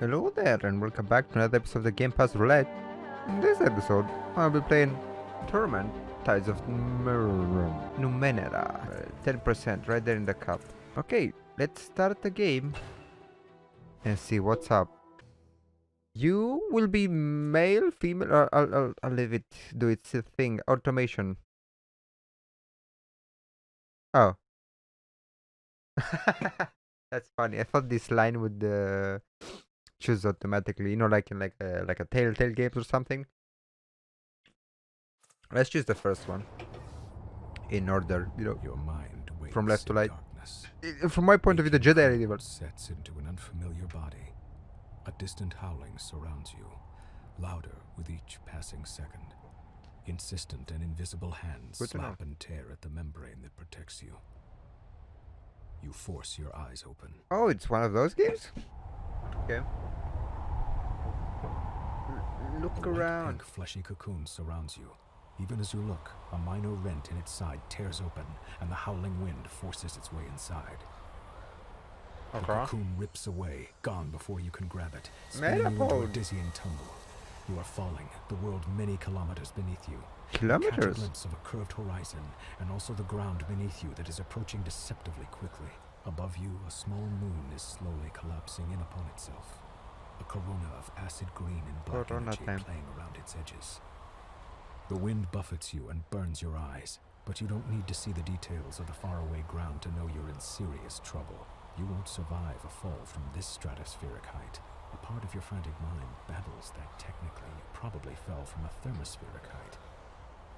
Hello there, and welcome back to another episode of the GamePass Roulette. In this episode, I'll be playing Torment, Tides of Numenera. 10% right there in the cup. Okay, let's start the game and see what's up. You will be male, female, or I'll leave it, do its thing. Automation. Oh. That's funny. I thought this line would choose automatically, you know, like in like a Telltale games or something. Let's choose the first one in order, you know, Your mind from left to right. darkness. From my point of view, the Jedi are Sets into an unfamiliar body. A distant howling surrounds you, louder with each passing second. Insistent and invisible hands slap and tear at the membrane that protects you. You force your eyes open. Oh, it's one of those games? Okay. Look around. Pink fleshy cocoon surrounds you. Even as you look, a minor rent in its side tears open, and the howling wind forces its way inside. The cocoon rips away, gone before you can grab it, spinning you into a dizzying tumble. You are falling, the world many kilometers beneath you. Kilometers? You catch a glimpse of a curved horizon, and also the ground beneath you that is approaching deceptively quickly. Above you, a small moon is slowly collapsing in upon itself. A corona of acid green and black energy playing around its edges. The wind buffets you and burns your eyes, but you don't need to see the details of the faraway ground to know you're in serious trouble. You won't survive a fall from this stratospheric height. A part of your frantic mind babbles that technically you probably fell from a thermospheric height.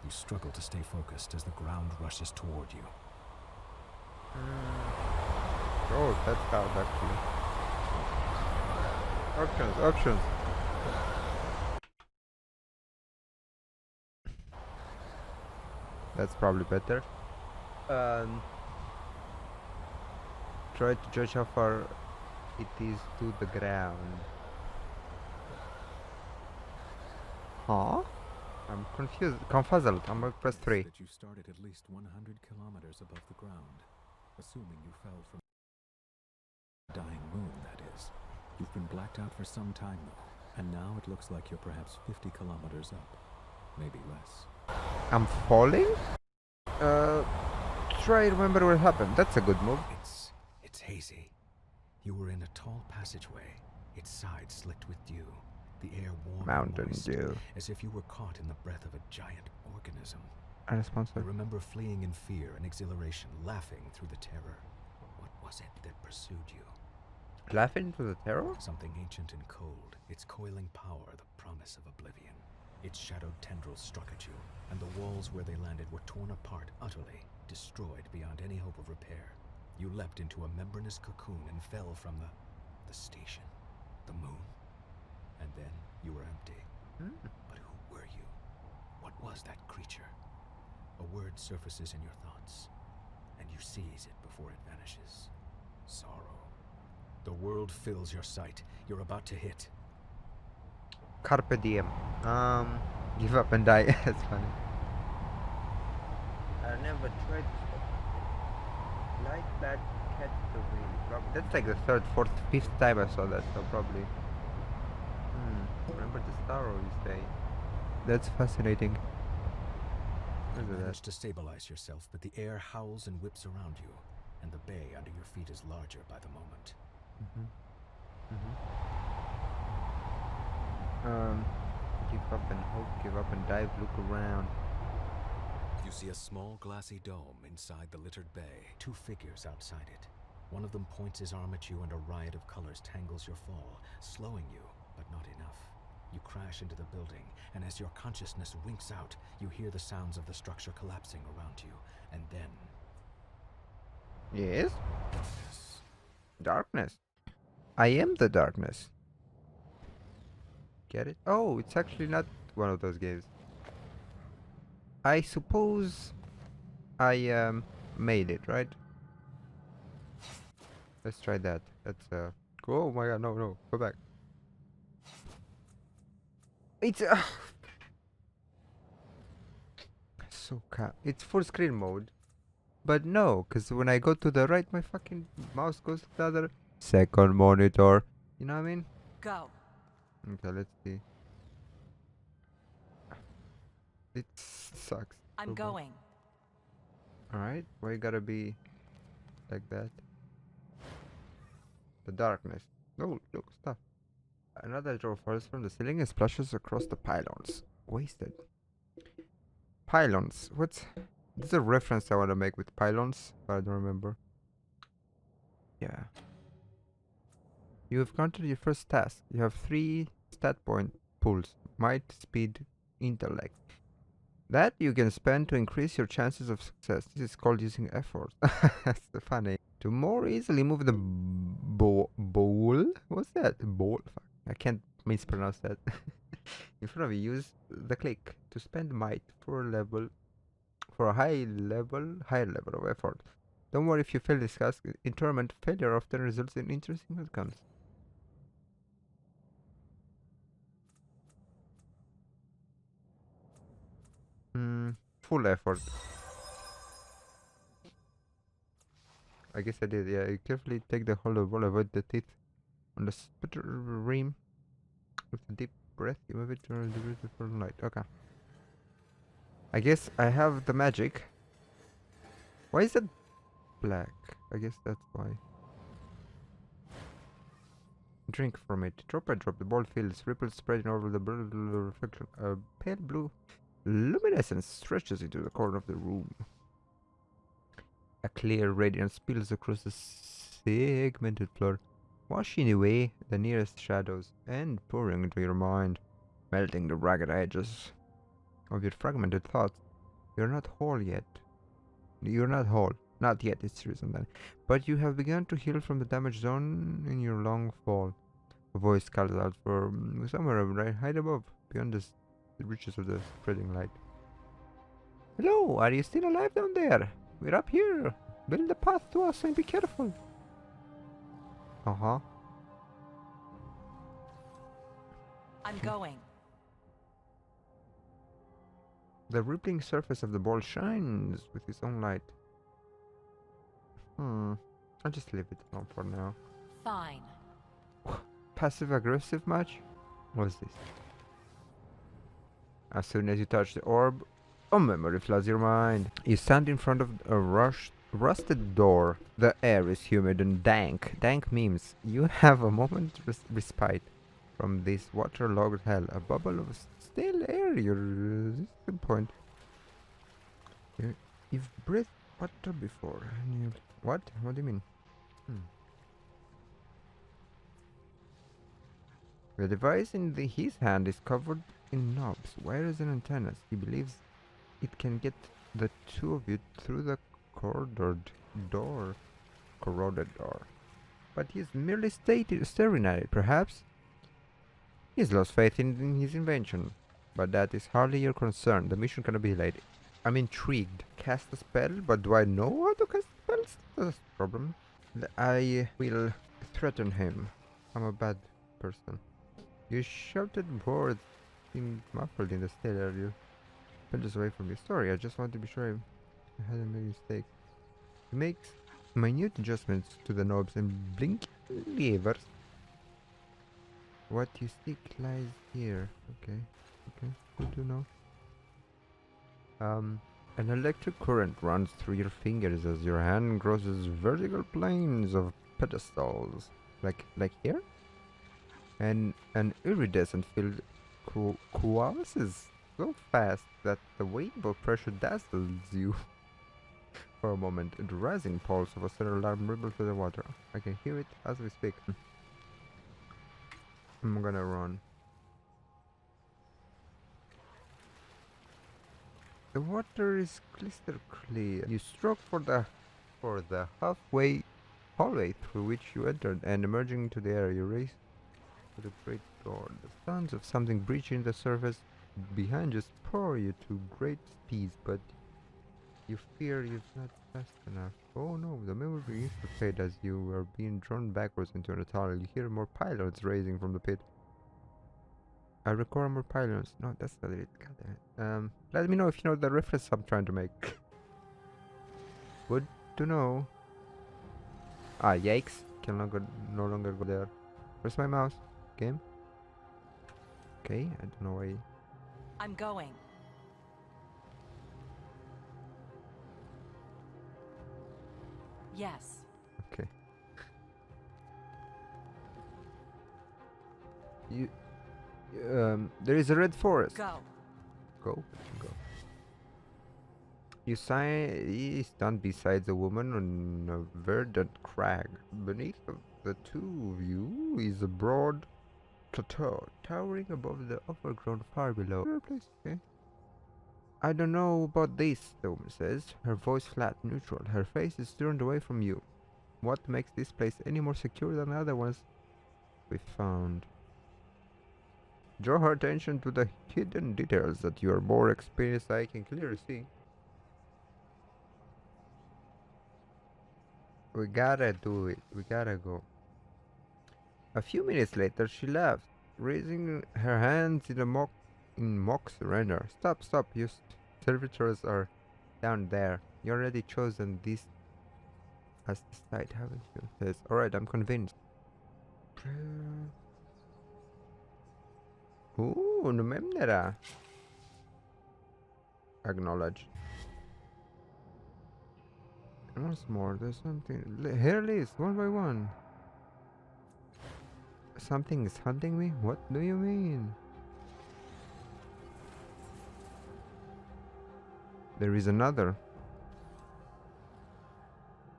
You struggle to stay focused as the ground rushes toward you. Oh, that's bad actually. Options. That's probably better. Try to judge how far it is to the ground. Huh? I'm confused, confuzzled. I'm gonna press 3. That you started at least 100 kilometers above the ground, assuming you fell from a dying moon, that is. You've been blacked out for some time though, and now it looks like you're perhaps 50 kilometers up, maybe less. I'm falling? Try to remember what happened. That's a good move. It's hazy. You were in a tall passageway, its sides slicked with dew, the air warm Mountain and moist, dew. as if you were caught in the breath of a giant organism. Unresponsive. I remember fleeing in fear and exhilaration, laughing through the terror. What was it that pursued you? Laughing through the terror? Something ancient and cold, its coiling power the promise of oblivion. Its shadowed tendrils struck at you, and the walls where they landed were torn apart utterly, destroyed beyond any hope of repair. You leapt into a membranous cocoon and fell from the station, the moon. And then you were empty. But who were you? What was that creature? A word surfaces in your thoughts, and you seize it before it vanishes. Sorrow. The world fills your sight. You're about to hit. Carpe diem. Give up and die. That's funny. I never tried like that category. That's like the third, fourth, fifth time I saw that, so probably. Remember the star you say. That's fascinating. You manage to stabilize yourself, but the air howls and whips around you, and the bay under your feet is larger by the moment. Give up and hope, give up and dive, look around. You see a small glassy dome inside the littered bay, 2 figures outside it. One of them points his arm at you and a riot of colors tangles your fall, slowing you, but not enough. You crash into the building, and as your consciousness winks out, you hear the sounds of the structure collapsing around you, and then... Yes? Darkness. I am the darkness. Get it? Oh, it's actually not one of those games. I suppose I made it, right? Let's try that. That's oh my god, no, go back. It's so it's full screen mode. But no, because when I go to the right, my fucking mouse goes to the other second monitor. You know what I mean? Go. Okay, let's see. It sucks. I'm so bad. going. Alright, why you gotta be like that? The darkness. Oh, look, stuff. Another draw falls from the ceiling and splashes across the pylons. Wasted. Pylons. What's... There's a reference I want to make with pylons, but I don't remember. Yeah. You have counted your first task. You have 3 stat point pools. Might, speed, intellect. That you can spend to increase your chances of success. This is called using effort. That's funny. To more easily move the bowl? What's that? Bowl? Fuck. I can't mispronounce that. In front of you, use the click to spend might for a higher level of effort. Don't worry if you fail this task. In Torment, failure often results in interesting outcomes. Full effort. I guess I did, yeah. You carefully take the hold of the ball, avoid the teeth on the spitter rim. With a deep breath, you move it to the beautiful light. Okay. I guess I have the magic. Why is it black? I guess that's why. Drink from it. Drop by drop, the ball fills, ripples spreading over the blue reflection. A pale blue luminescence stretches into the corner of the room. A clear radiance spills across the segmented floor, washing away the nearest shadows and pouring into your mind, melting the ragged edges of your fragmented thoughts. You're not whole yet. You're not whole. Not yet, it's serious on that. But you have begun to heal from the damage zone in your long fall. A voice calls out from somewhere right high above, beyond the reaches of the spreading light. Hello, are you still alive down there? We're up here. Build a path to us and be careful. Uh-huh. I'm going. The rippling surface of the ball shines with its own light. I'll just leave it alone for now. Fine. Passive-aggressive match? What's this? As soon as you touch the orb, a memory floods your mind. You stand in front of a rusted door. The air is humid and dank. Dank memes. You have a moment respite from this waterlogged hell. A bubble of still air. This is the point. You've breathed water before. What? What do you mean? The device in his hand is covered in knobs, wires and antennas. He believes it can get the two of you through the corroded door. But he's merely staring at it. Perhaps he's lost faith in his invention. But that is hardly your concern. The mission cannot be delayed. I'm intrigued. Cast a spell, but do I know how to cast spells? That's the problem. I will threaten him. I'm a bad person. You shouted words seemed muffled in the still earlier. Pulled us away from your story. I just want to be sure I hadn't made a mistake. He makes minute adjustments to the knobs and blinking levers. What you seek lies here. Okay. Good to know. An electric current runs through your fingers as your hand crosses vertical planes of pedestals. Like here? And an iridescent field coalesces so fast that the wave of pressure dazzles you. For a moment, the rising pulse of a sudden alarm ripbles through the water. I can hear it as we speak. I'm gonna run. The water is crystal clear. You struck for the halfway hallway through which you entered, and emerging into the air, you race to the great door. The sounds of something breaching the surface behind you spur you to great speeds, but you fear you're not fast enough. Oh no, the memory begins to fade as you are being drawn backwards into a tunnel. You hear more pylons raising from the pit. I record more pylons. No, that's not it. God damn it. Let me know if you know the reference I'm trying to make. Good to know. Ah, yikes. Can no longer go there. Where's my mouse? game. Okay, I don't know why. I'm going. Yes. Okay. You. There is a red forest. Go. Go. Go. You stand beside the woman on a verdant crag. Beneath the two of you is a broad plateau, towering above the overgrown far below. Your place, okay? I don't know about this, the woman says, her voice flat, neutral. Her face is turned away from you. What makes this place any more secure than the other ones we found? Draw her attention to the hidden details that your more experienced eye can clearly see. We gotta do it. We gotta go. A few minutes later, she left, raising her hands in mock surrender. Stop, stop! Servitors are down there. You already chosen this as the site, haven't you? Says, alright, I'm convinced. Ooh, Numenera. Acknowledge. Once more, there's something. Here it is, one by one. Something is hunting me? What do you mean? There is another.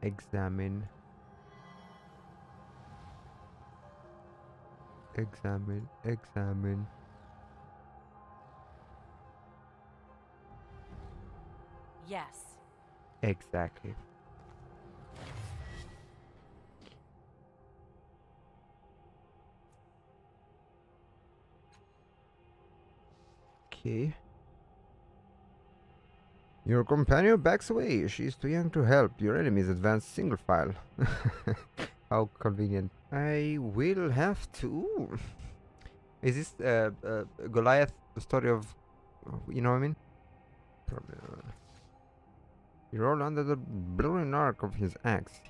Examine. Examine. Examine. Yes. Exactly. Okay. Your companion backs away. She's too young to help. Your enemies advance single file. How convenient. I will have to. Is this Goliath, the story of, you know what I mean? Probably. You roll under the blurring arc of his axe.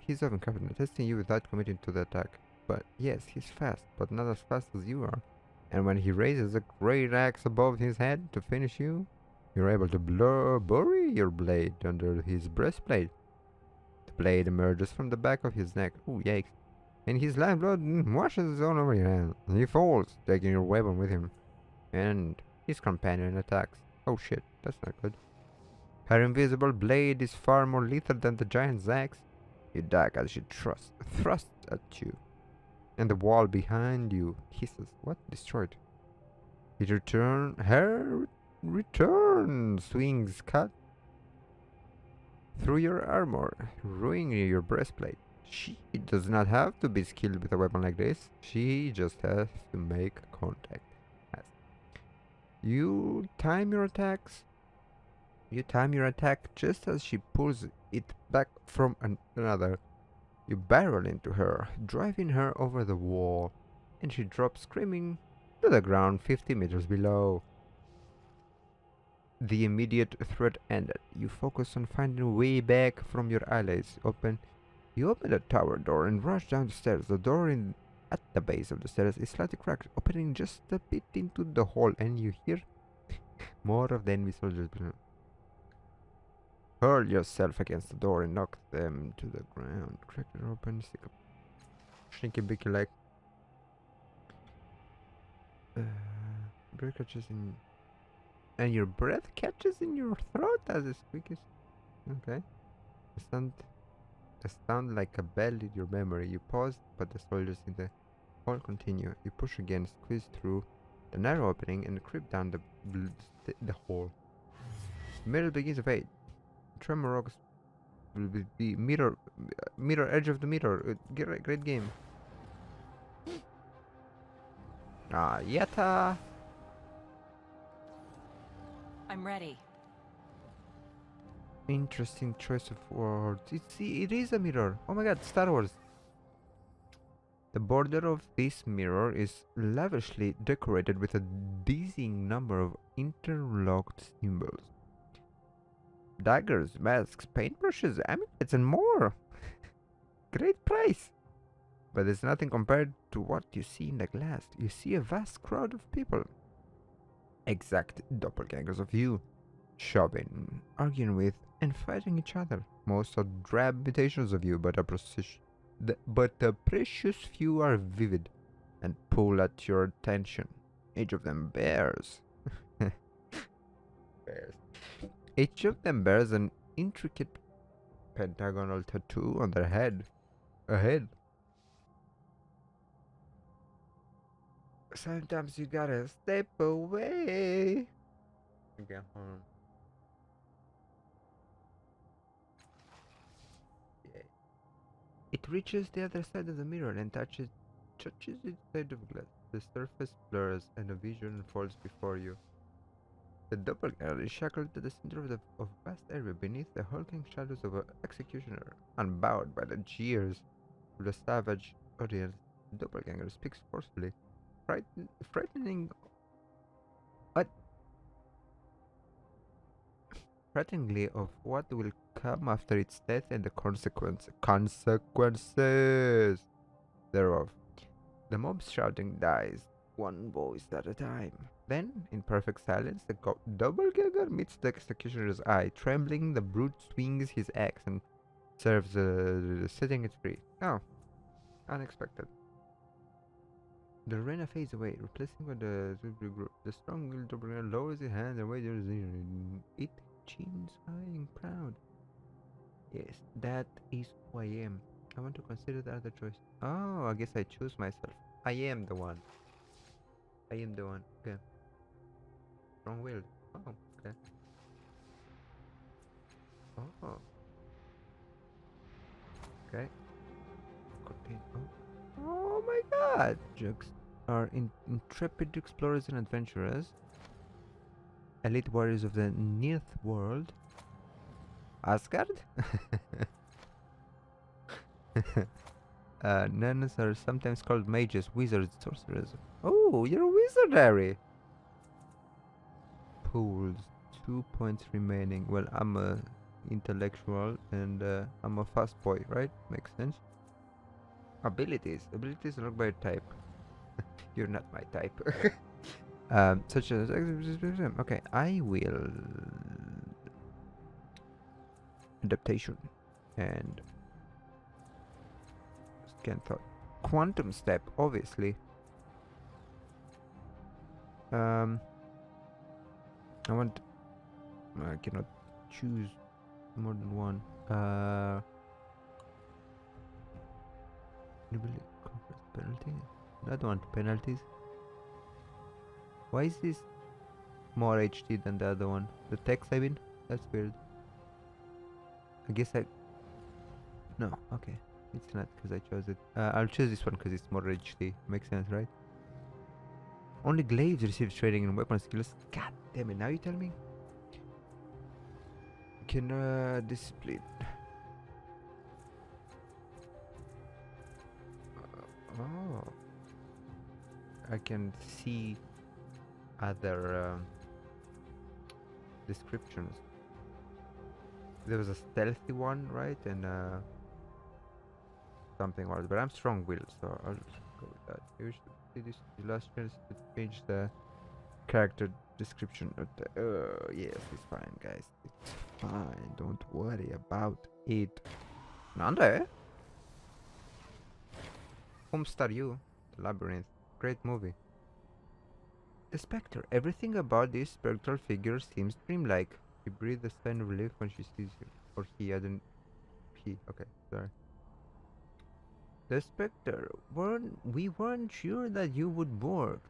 He's often confident, testing you without committing to the attack. But yes, he's fast, but not as fast as you are. And when he raises a great axe above his head to finish you, you're able to bury your blade under his breastplate. The blade emerges from the back of his neck. Ooh, yikes. And his lifeblood washes all over your hand. He falls, taking your weapon with him. And his companion attacks. Oh shit, that's not good. Her invisible blade is far more lethal than the giant's axe. You duck as she thrusts at you. And the wall behind you hisses. What? Destroyed. Her return swings cut through your armor, ruining your breastplate. She does not have to be skilled with a weapon like this. She just has to make contact. You time your attacks. You time your attack just as she pulls it back from another. You barrel into her, driving her over the wall, and she drops screaming to the ground 50 meters below. The immediate threat ended. You focus on finding a way back from your allies. You open the tower door and rush down the stairs. The door at the base of the stairs is slightly cracked, opening just a bit into the hall, and you hear more of the enemy soldiers below. Hurl yourself against the door and knock them to the ground. Crack it open, stick a sneaky bicky like. Breath catches in. And your breath catches in your throat as it squeaks. Okay. A sound like a bell in your memory. You pause, but the soldiers in the hall continue. You push again, squeeze through the narrow opening, and creep down the hall. The middle begins to fade. Tremor rocks will be the mirror edge of the mirror. Great game. Ah, Yetta. I'm ready. Interesting choice of words. It is a mirror. Oh my god, Star Wars. The border of this mirror is lavishly decorated with a dizzying number of interlocked symbols. Daggers, masks, paintbrushes, amulets, and more. Great price. But it's nothing compared to what you see in the glass. You see a vast crowd of people. Exact doppelgangers of you. Shopping, arguing with, and fighting each other. Most are drab imitations of you, but the precious few are vivid and pull at your attention. Each of them bears. bears. Each of them bears an intricate pentagonal tattoo on their head. A head. Sometimes you gotta step away. Get home. Yeah. It reaches the other side of the mirror and touches its side of glass. The surface blurs and a vision unfolds before you. The doppelganger is shackled to the center of a vast area beneath the hulking shadows of an executioner, unbowed by the jeers of the savage audience. The doppelganger speaks forcefully, frightening, but threateningly of what will come after its death and the consequences thereof. The mob's shouting dies, one voice at a time. Then, in perfect silence, the doppelganger meets the executioner's eye. Trembling, the brute swings his axe and serves, setting it free. Oh, unexpected. The arena fades away, replacing with the group. The strong-willed doppelganger lowers his hand and waves it, chin high proud. Yes, that is who I am. I want to consider the other choice. Oh, I guess I choose myself. I am the one. I am the one. Okay. Strong-willed. Oh, okay. Oh. Okay. Continue. Oh my god! Jugs are intrepid explorers and adventurers. Elite warriors of the Nearth world. Asgard? Nuns are sometimes called mages, wizards, sorcerers. Oh, you're a wizardary! Pools. 2 points remaining. Well, I'm a intellectual and I'm a fast boy, right? Makes sense. Abilities. Abilities are locked by type. You're not my type. Such as okay, I will adaptation and scan thought. Quantum step, obviously. I cannot choose more than one. Penalty. Not want penalties. Why is this more HD than the other one? The text, I mean? That's weird. I guess no, okay. It's not because I chose it. I'll choose this one because it's more HD. Makes sense, right? Only glaives receive training in weapon skills. God damn it, now you tell me? Can, discipline. Oh. I can see other descriptions. There was a stealthy one, right? And something else. But I'm strong-willed, so I'll just go with that. You should see this the last chance to change the character description. Yes, it's fine, guys. It's fine. Don't worry about it. Nande? Homestar You, The Labyrinth. Great movie. The Spectre. Everything about this spectral figure seems dreamlike. She breathes a sigh of relief when she sees you. Or he, I didn't. He, okay, sorry. The Spectre. We weren't sure that you would work.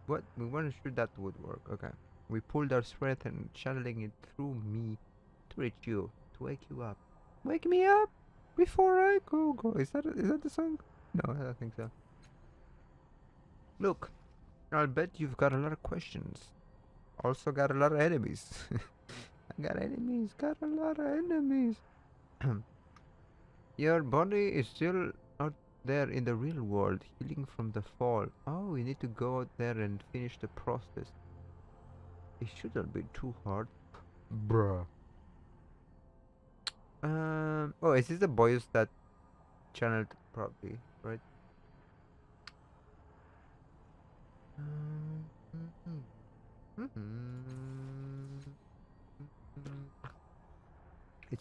What? We weren't sure that would work. Okay. We pulled our strength and channeling it through me to reach you, to wake you up. Wake me up before I go. Is that the song? No, I don't think so. Look, I'll bet you've got a lot of questions. Also got a lot of enemies. I got enemies, got a lot of enemies. Your body is still out there in the real world, healing from the fall. Oh, we need to go out there and finish the process. It shouldn't be too hard. Bruh. Oh, is this the boys that channeled properly, right?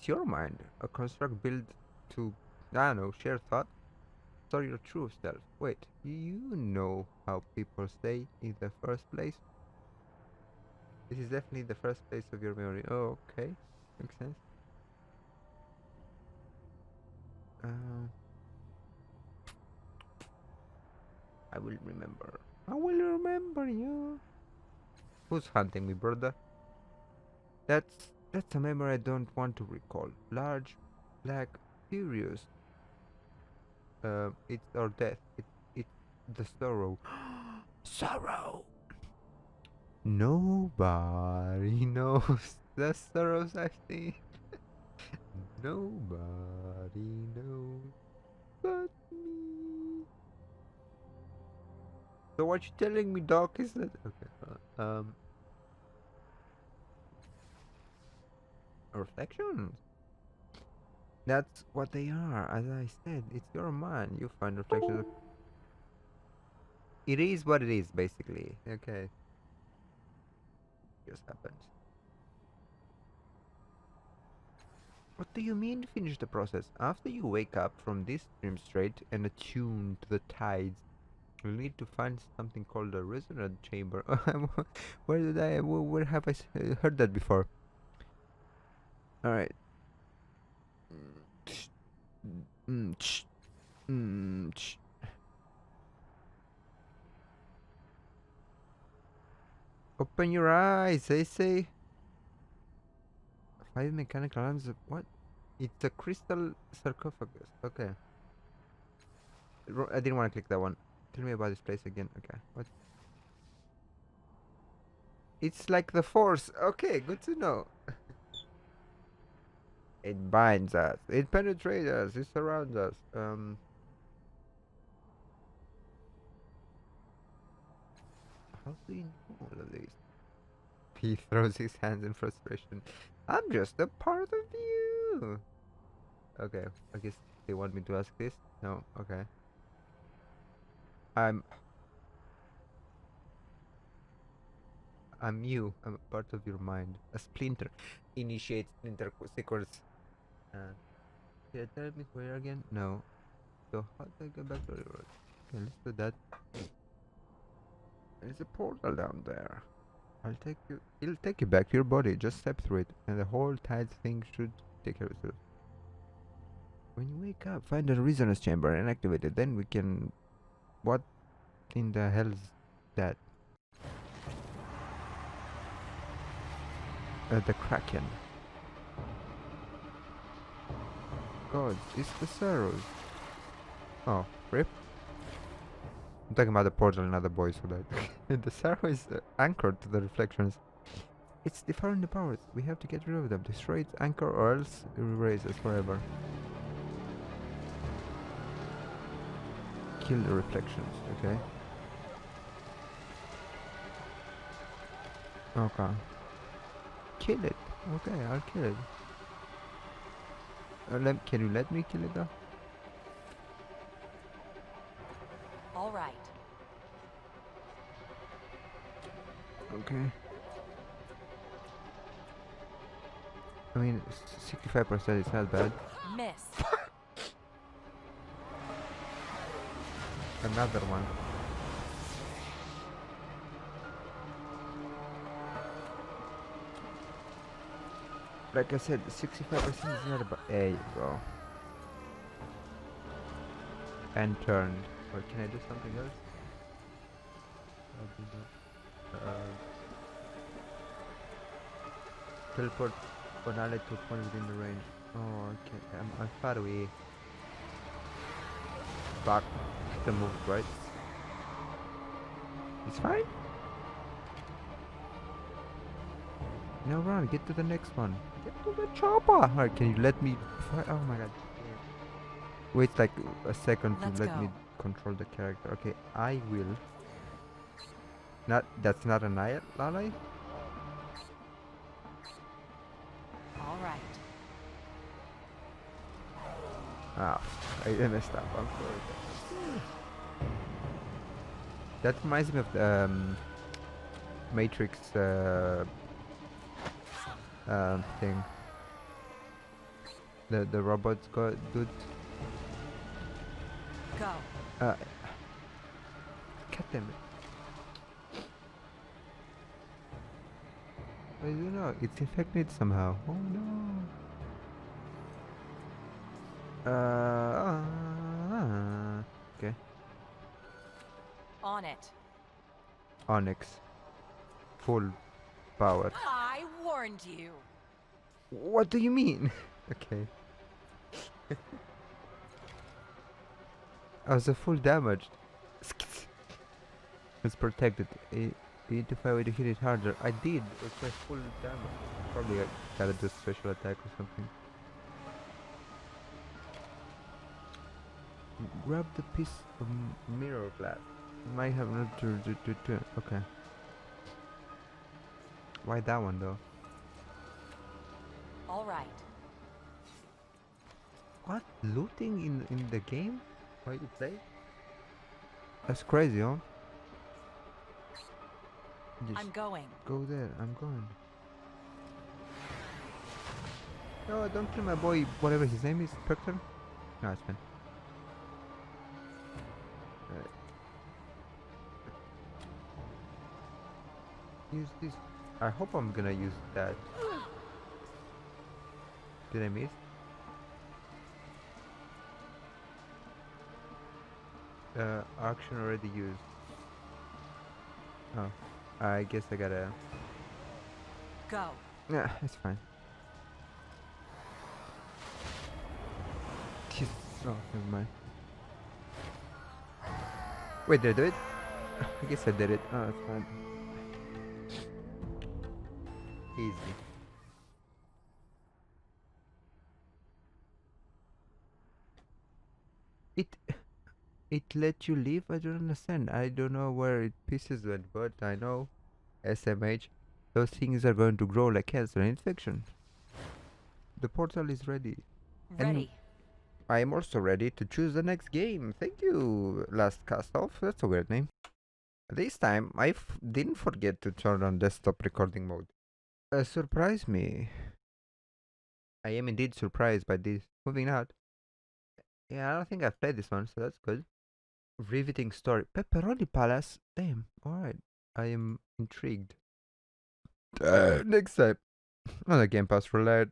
It's your mind. A construct built to, I don't know, share thought, store your true self. Wait, you know how people stay in the first place? This is definitely the first place of your memory. Oh, okay. Makes sense. Um, I will remember. I will remember you. Who's hunting me, brother? That's a memory I don't want to recall. Large, black, furious. It's our death. It's the sorrow. Sorrow. Nobody knows the sorrows I've seen. Nobody knows but me. So what you telling me, Doc, is that okay? Reflections. That's what they are. As I said, it's your mind. You find reflections. It is what it is, basically. Okay. Just happened. What do you mean finish the process? After you wake up from this dream state and attune to the tides, you'll need to find something called a resonant chamber. Where have I heard that before? Alright. Open your eyes, I say. 5 mechanical arms. What? It's a crystal sarcophagus. Okay. I didn't want to click that one. Tell me about this place again. Okay. What? It's like the force. Okay, good to know. It binds us. It penetrates us. It surrounds us. How do you know all of this? He throws his hands in frustration. I'm just a part of you. Okay, I guess they want me to ask this. No, okay. I'm you. I'm a part of your mind. A splinter. Initiate splinter sequence. Can you tell me where again? No. So how do I get back to the road? Okay, let's do that. There's a portal down there. I'll take you. It'll take you back to your body. Just step through it, and the whole tide thing should take care of itself. When you wake up, find the resonance chamber and activate it. Then we can. What in the hell's that? The Kraken. God, it's the Sorrows. Oh, rip. I'm talking about the portal and other boys who died. The Sorrow is anchored to the reflections. It's defining the powers. We have to get rid of them. Destroy its anchor or else it will erase us forever. Kill the reflections, okay? Okay. Kill it. Okay, I'll kill it. Can you let me kill it though? All right. Okay. I mean, 65% is not bad. Miss. Another one. Like I said, 65% is not bad. There you go. And turned. Or can I do something else? I'll do that. Teleport an ally to a point within the range. Oh, okay. I'm far away. Back. The move, right? It's fine. Now run. Get to the next one. Get to the chopper. Alright, can you let me? Oh my god. Wait like a second to Let's let me go. control the character. Okay, I will. That's not an ally. All right. Ah, I messed up. I'm sorry. That reminds me of the Matrix thing. The robots got dude. Go. Uh, Cut them. I don't know. It's infected somehow. Oh no. Okay. On it. Onyx. Full power. I warned you. What do you mean? Okay. I was a full damage. It's protected. Identify way to hit it harder. I did. It's my full damage. Probably I gotta do special attack or something. Grab the piece of mirror glass. Might have not to. Okay. Why that one though? All right. What? Looting in the game? Why you play? That's crazy, huh? Just I'm going. go there. I'm going. No, don't kill my boy. Whatever his name is, Spectre. No, it's fine. Use this. I hope I'm gonna use that. Did I miss? Action already used. Oh, I guess I gotta. Go. Yeah, it's fine. Jesus. Oh, never mind. Wait, did I do it? I guess I did it. Oh, it's fine. Easy. It let you leave? I don't understand. I don't know where it pieces went, but I know SMH. Those things are going to grow like cancer and infection. The portal is ready. Ready. I am also ready to choose the next game. Thank you, Last Castoff. That's a weird name. This time, I didn't forget to turn on desktop recording mode. Surprise me. I am indeed surprised by this. Moving out. Yeah, I don't think I've played this one, so that's good. Riveting story. Pepperoni Palace. Damn. Alright. I am intrigued. Next time on the GamePass Roulette.